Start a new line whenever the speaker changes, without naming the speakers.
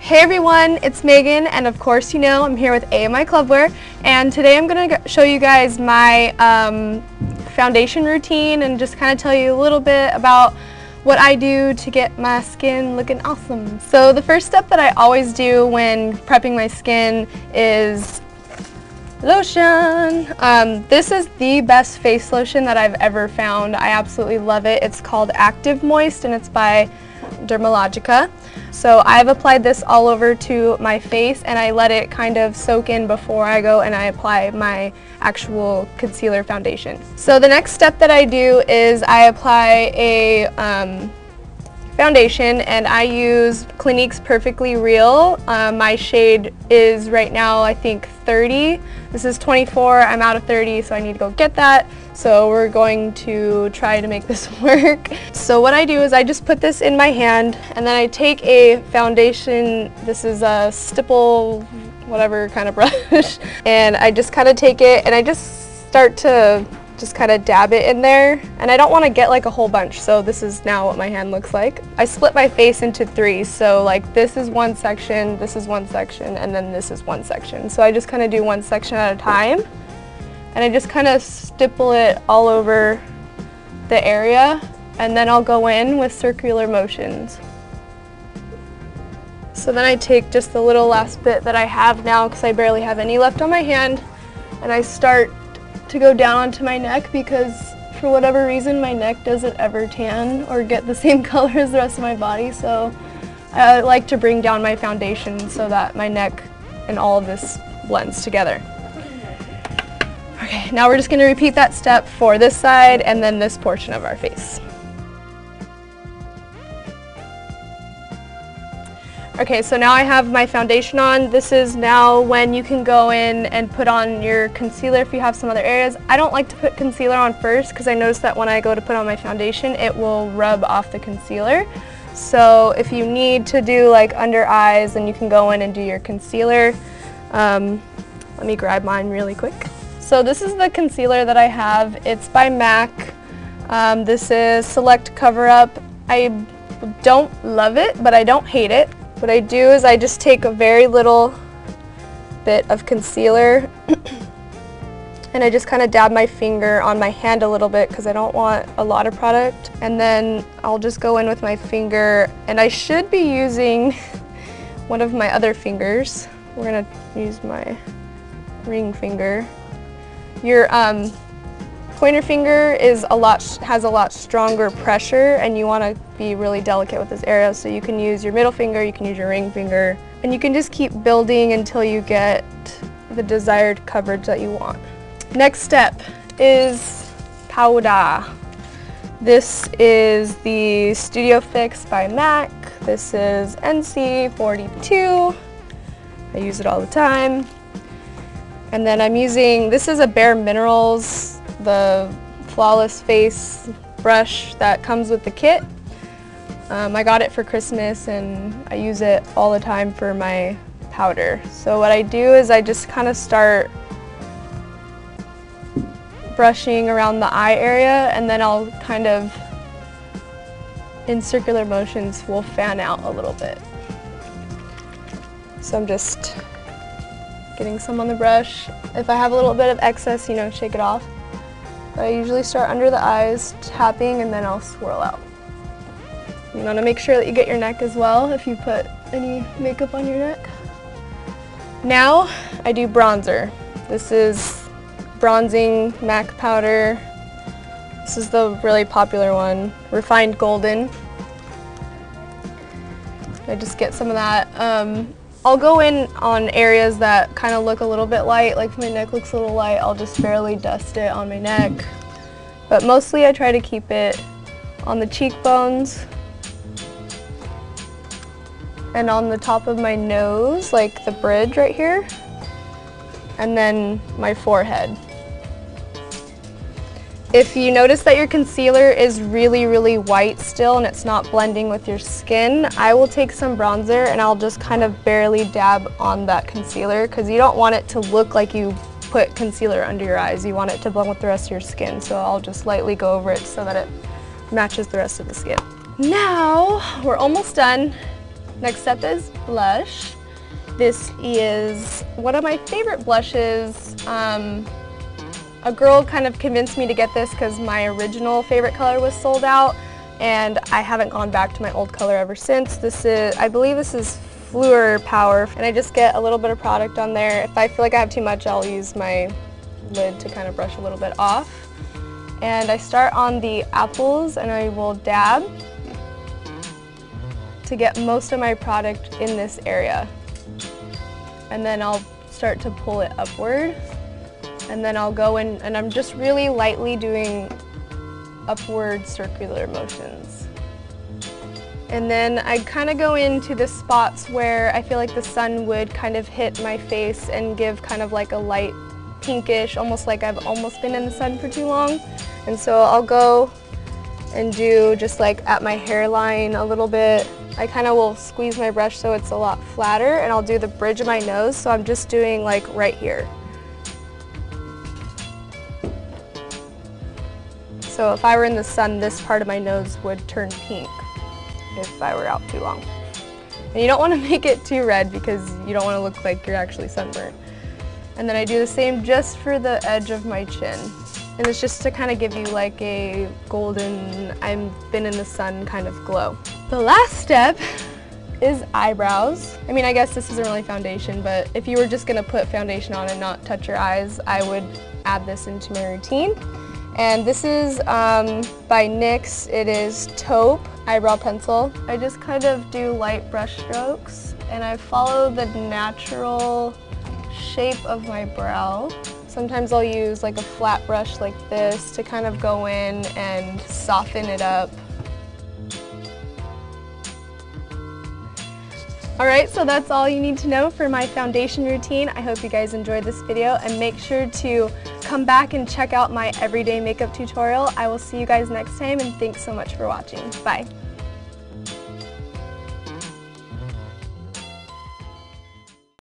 Hey everyone, it's Megan, and of course you know I'm here with AMIClubwear, and today I'm going to show you guys my foundation routine and just kind of tell you a little bit about what I do to get my skin looking awesome. So the first step that I always do when prepping my skin is lotion. This is the best face lotion that I've ever found. I absolutely love it. It's called Active Moist and it's by Dermalogica. So I've applied this all over to my face and I let it kind of soak in before I go and I apply my actual concealer foundation. So the next step that I do is I apply a foundation and I use Clinique's Perfectly Real. My shade is right now I think 30. This is 24, I'm out of 30, so I need to go get that. So we're going to try to make this work. So what I do is I just put this in my hand and then I take a foundation, this is a stipple, whatever kind of brush, and I just kind of take it and I just start to just kind of dab it in there. And I don't want to get like a whole bunch, so this is now what my hand looks like. I split my face into three, so like this is one section, this is one section, and then this is one section. So I just kind of do one section at a time. And I just kind of stipple it all over the area, and then I'll go in with circular motions. So then I take just the little last bit that I have now, because I barely have any left on my hand, and I start to go down onto my neck because for whatever reason my neck doesn't ever tan or get the same color as the rest of my body, so I like to bring down my foundation so that my neck and all of this blends together. Okay, now we're just going to repeat that step for this side and then this portion of our face. Okay, so now I have my foundation on. This is now when you can go in and put on your concealer if you have some other areas. I don't like to put concealer on first because I notice that when I go to put on my foundation, it will rub off the concealer. So if you need to do like under eyes, then you can go in and do your concealer. Let me grab mine really quick. So this is the concealer that I have. It's by MAC. This is Select Cover Up. I don't love it, but I don't hate it. What I do is I just take a very little bit of concealer and I just kind of dab my finger on my hand a little bit because I don't want a lot of product. And then I'll just go in with my finger, and I should be using one of my other fingers. We're going to use my ring finger. Your pointer finger has a lot stronger pressure, and you want to be really delicate with this area, so you can use your middle finger, you can use your ring finger, and you can just keep building until you get the desired coverage that you want. Next step is powder. This is the Studio Fix by MAC. This is NC42. I use it all the time. And then I'm using, this is a Bare Minerals, the Flawless Face brush that comes with the kit. I got it for Christmas and I use it all the time for my powder. So what I do is I just kind of start brushing around the eye area, and then I'll kind of, in circular motions, will fan out a little bit. So I'm just getting some on the brush. If I have a little bit of excess, you know, shake it off. But I usually start under the eyes, tapping, and then I'll swirl out. You want to make sure that you get your neck as well if you put any makeup on your neck. Now I do bronzer. This is bronzing MAC powder. This is the really popular one, Refined Golden. I just get some of that. I'll go in on areas that kind of look a little bit light, like if my neck looks a little light, I'll just barely dust it on my neck. But mostly I try to keep it on the cheekbones and on the top of my nose, like the bridge right here, and then my forehead. If you notice that your concealer is really, really white still and it's not blending with your skin, I will take some bronzer and I'll just kind of barely dab on that concealer, because you don't want it to look like you put concealer under your eyes. You want it to blend with the rest of your skin, so I'll just lightly go over it so that it matches the rest of the skin. Now, we're almost done. Next up is blush. This is one of my favorite blushes. A girl kind of convinced me to get this because my original favorite color was sold out, and I haven't gone back to my old color ever since. This is, I believe this is Fluor Power, and I just get a little bit of product on there. If I feel like I have too much, I'll use my lid to kind of brush a little bit off. And I start on the apples and I will dab to get most of my product in this area. And then I'll start to pull it upward. And then I'll go in and I'm just really lightly doing upward circular motions. And then I kind of go into the spots where I feel like the sun would kind of hit my face and give kind of like a light pinkish, almost like I've almost been in the sun for too long. And so I'll go and do just like at my hairline a little bit. I kind of will squeeze my brush so it's a lot flatter, and I'll do the bridge of my nose, so I'm just doing like right here. So if I were in the sun, this part of my nose would turn pink if I were out too long. And you don't want to make it too red because you don't want to look like you're actually sunburnt. And then I do the same just for the edge of my chin. And it's just to kind of give you like a golden, I've been in the sun kind of glow. The last step is eyebrows. I mean, I guess this isn't really foundation, but if you were just going to put foundation on and not touch your eyes, I would add this into my routine. And this is by NYX. It is Taupe eyebrow pencil. I just kind of do light brush strokes and I follow the natural shape of my brow. Sometimes I'll use like a flat brush like this to kind of go in and soften it up. Alright, so that's all you need to know for my foundation routine. I hope you guys enjoyed this video, and make sure to come back and check out my everyday makeup tutorial. I will see you guys next time, and thanks so much for watching. Bye.